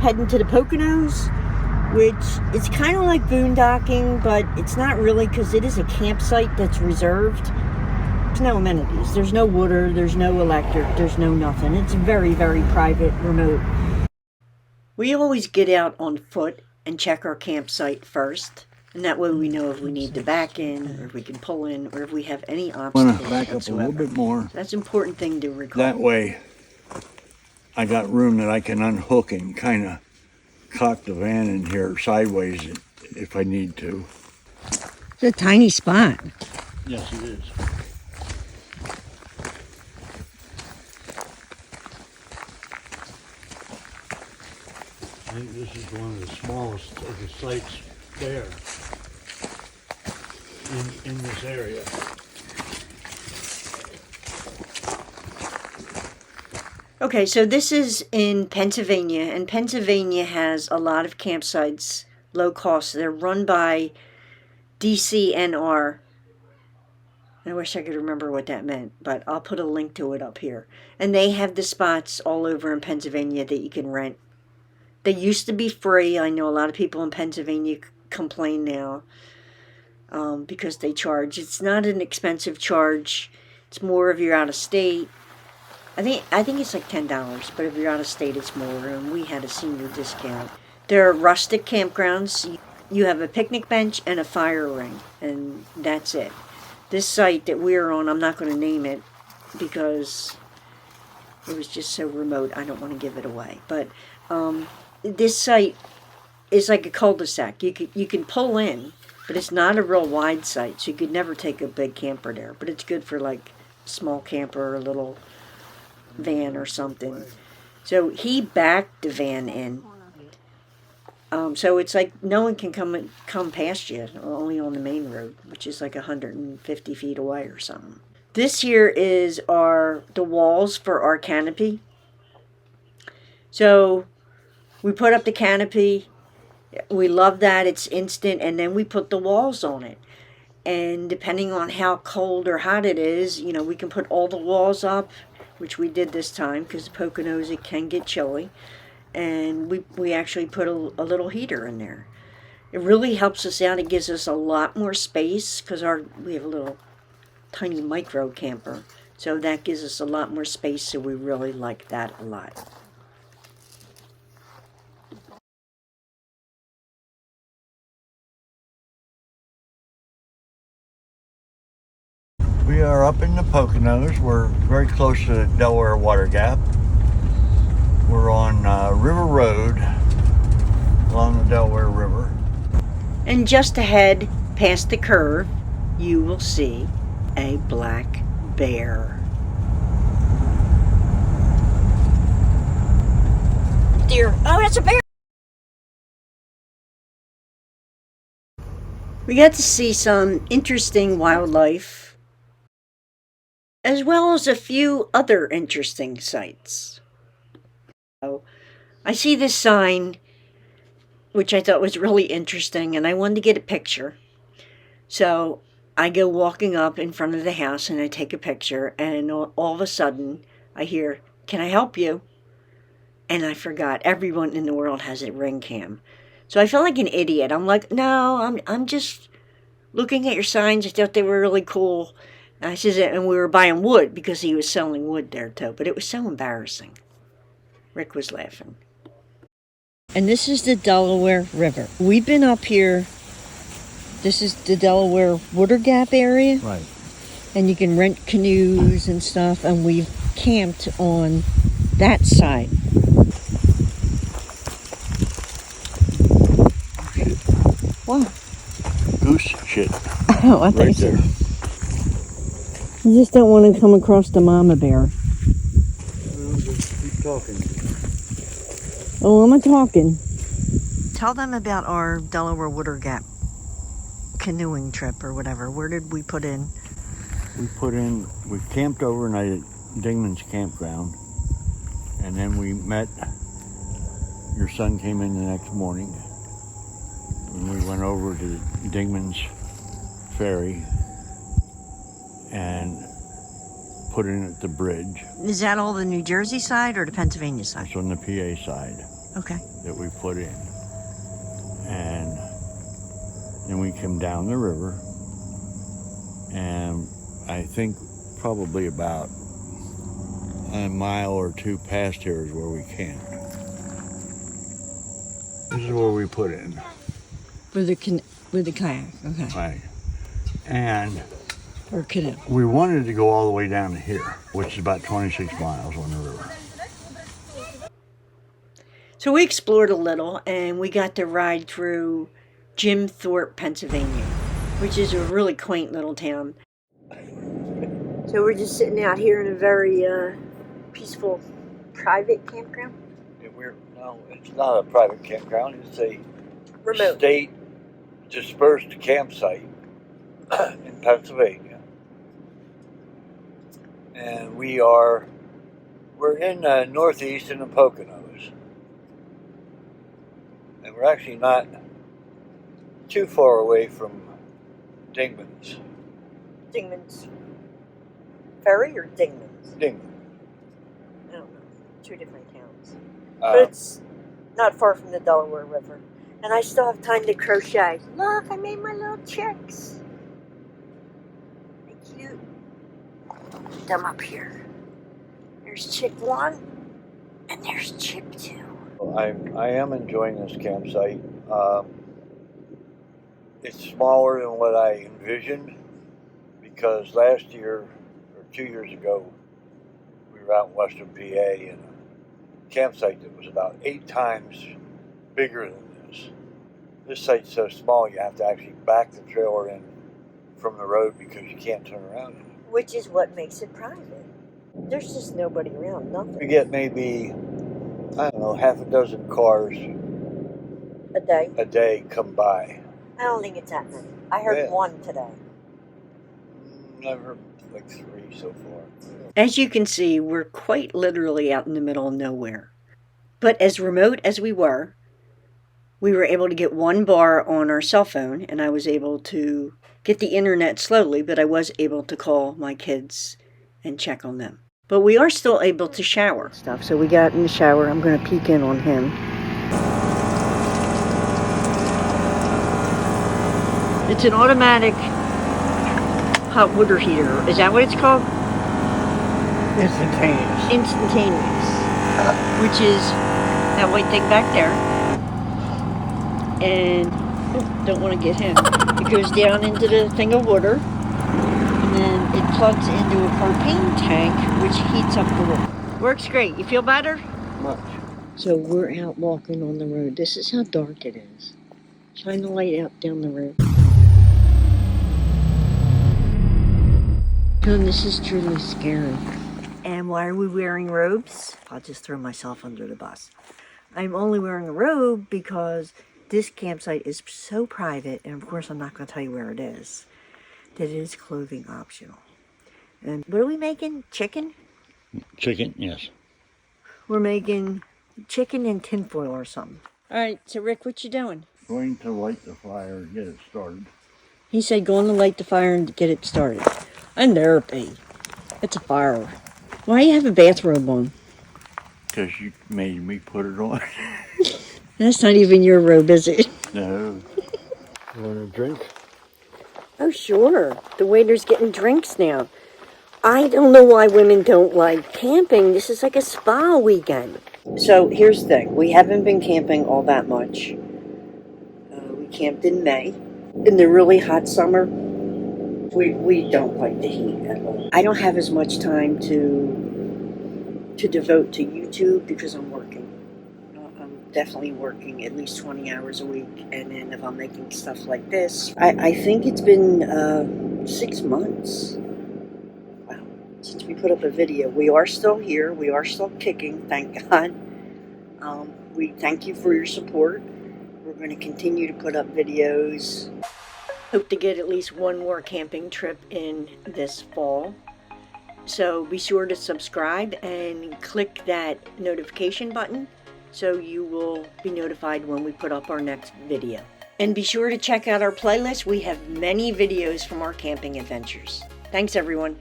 Heading to the Poconos, which it's kind of like boondocking, but it's not really because it is a campsite that's reserved. There's no amenities. There's no water. There's no electric. There's no nothing. It's very, very private, remote. We always get out on foot and check our campsite first. And that way we know if we need to back in, or if we can pull in, or if we have any obstacles back up whatsoever. a little bit more. So that's an important thing to recall. That way, I got room that I can unhook and kind of cock the van in here sideways if I need to. It's a tiny spot. Yes, it is. I think this is one of the smallest of the sites there in this area. Okay, so this is in Pennsylvania, and Pennsylvania has a lot of campsites, low cost. They're run by DCNR. I wish I could remember what that meant, but I'll put a link to it up here. And they have the spots all over in Pennsylvania that you can rent. They used to be free. I know a lot of people in Pennsylvania complain now because they charge. It's not an expensive charge. It's more if you're out of state. I think it's like $10, but if you're out of state, it's more. And we had a senior discount. There are rustic campgrounds. You have a picnic bench and a fire ring, and that's it. This site that we're on, I'm not going to name it because it was just so remote. I don't want to give it away. But this site is like a cul-de-sac. You can pull in, but it's not a real wide site, so you could never take a big camper there. But it's good for like a small camper or a little van or something. So he backed the van in. So it's like no one can come past you, only on the main road, which is like 150 feet away or something. This here is the walls for our canopy. So we put up the canopy. We love that. It's instant. And then we put the walls on it. And depending on how cold or hot it is, we can put all the walls up, which we did this time because the Poconos, it can get chilly. And we actually put a little heater in there. It really helps us out. It gives us a lot more space because we have a little tiny micro camper. So that gives us a lot more space, so we really like that a lot. We are up in the Poconos. We're very close to the Delaware Water Gap. We're on River Road along the Delaware River. And just ahead, past the curve, you will see a black bear. Deer. Oh, that's a bear! We got to see some interesting wildlife, as well as a few other interesting sights. I see this sign, which I thought was really interesting, and I wanted to get a picture. So I go walking up in front of the house, and I take a picture, and all of a sudden, I hear, "Can I help you?" And I forgot, everyone in the world has a ring cam. So I felt like an idiot. I'm like, no, I'm just looking at your signs. I thought they were really cool. And I said, and we were buying wood, because he was selling wood there, too. But it was so embarrassing. Rick was laughing. And this is the Delaware River. We've been up here. This is the Delaware Water Gap area. Right. And you can rent canoes and stuff. And we've camped on that side. Shit. What? Goose shit. Oh, I Right think there. so. You just don't want to come across the mama bear. Just keep talking. Oh, I'm talking. Tell them about our Delaware Water Gap canoeing trip or whatever. Where did we put in? We camped overnight at Dingman's campground, and then we met. Your son came in the next morning, and we went over to Dingman's ferry and put in at the bridge. Is that all the New Jersey side or the Pennsylvania side? It's on the PA side. Okay. that we put in. And then we come down the river, and I think probably about a mile or two past here is where we camped. This is where we put in. With the kayak, okay. Right. And Or canoe. we wanted to go all the way down to here, which is about 26 miles on the river. So we explored a little, and we got to ride through Jim Thorpe, Pennsylvania, which is a really quaint little town. So we're just sitting out here in a very peaceful, private campground. No, it's not a private campground. It's a Remote. state dispersed campsite in Pennsylvania. And we're in northeast in the Poconos. And we're actually not too far away from Dingman's. Dingman's Ferry or Dingman's? Dingman. I don't know. Two different towns. Uh, But it's not far from the Delaware River. And I still have time to crochet. Look, I made my little chicks. They're cute. Put them up here. There's chick 1, and there's chick 2. I am enjoying this campsite. It's smaller than what I envisioned, because last year or 2 years ago we were out in western PA in a campsite that was about 8 times bigger than this. This site's so small you have to actually back the trailer in from the road because you can't turn around in it. Which is what makes it private. There's just nobody around, nothing. We get maybe, I don't know, half a dozen cars A day? come by. I don't think it's that many. I heard Yeah. 1 today. I've heard like 3 so far. As you can see, we're quite literally out in the middle of nowhere. But as remote as we were able to get 1 bar on our cell phone, and I was able to get the internet slowly, but I was able to call my kids and check on them. But we are still able to shower. So we got in the shower. I'm going to peek in on him. It's an automatic hot water heater. Is that what it's called? Instantaneous. Instantaneous, which is that white thing back there. And don't want to get him. It goes down into the thing of water, and then it plugs into a propane tank, which heats up the water. Works great. You feel better? Much. So we're out walking on the road. This is how dark it is. Shine the light out down the road. And this is truly scary. And why are we wearing robes? I'll just throw myself under the bus. I'm only wearing a robe because this campsite is so private, and of course I'm not going to tell you where it is, that it is clothing optional. And what are we making? Chicken? Chicken, yes. We're making chicken and tinfoil or something. All right, so Rick, what you doing? Going to light the fire and get it started. He said going to light the fire and get it started. I never be. It's a fire. Why do you have a bathrobe on? Because you made me put it on. That's not even your robe, is it? No. You want a drink? Oh, sure. The waiter's getting drinks now. I don't know why women don't like camping. This is like a spa weekend. So here's the thing. We haven't been camping all that much. We camped in May. In the really hot summer, we don't like the heat at all. I don't have as much time to devote to YouTube because I'm working. I'm definitely working at least 20 hours a week. And then if I'm making stuff like this, I think it's been 6 months. Wow. Since we put up a video. We are still here. We are still kicking, thank God. We thank you for your support. We're going to continue to put up videos. Hope to get at least 1 more camping trip in this fall. So be sure to subscribe and click that notification button so you will be notified when we put up our next video. And be sure to check out our playlist. We have many videos from our camping adventures. Thanks, everyone.